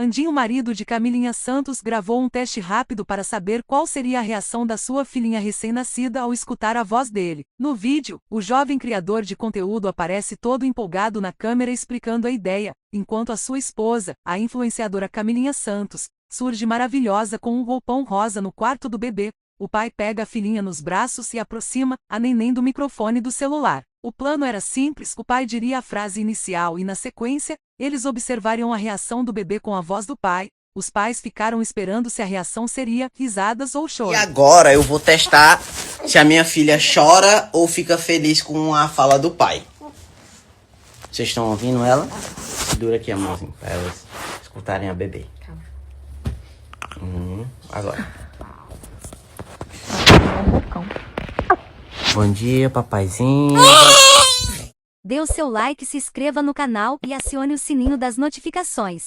Andinho, marido de Camilinha Santos, gravou um teste rápido para saber qual seria a reação da sua filhinha recém-nascida ao escutar a voz dele. No vídeo, o jovem criador de conteúdo aparece todo empolgado na câmera explicando a ideia, enquanto a sua esposa, a influenciadora Camilinha Santos, surge maravilhosa com um roupão rosa no quarto do bebê. O pai pega a filhinha nos braços e aproxima a neném do microfone do celular. O plano era simples, o pai diria a frase inicial e, na sequência, eles observariam a reação do bebê com a voz do pai. Os pais ficaram esperando se a reação seria risadas ou choro. E agora eu vou testar se a minha filha chora ou fica feliz com a fala do pai. Vocês estão ouvindo ela? Segura aqui a mãozinha para elas escutarem a bebê. Agora. Bom dia, papaizinho. Dê o seu like, se inscreva no canal e acione o sininho das notificações.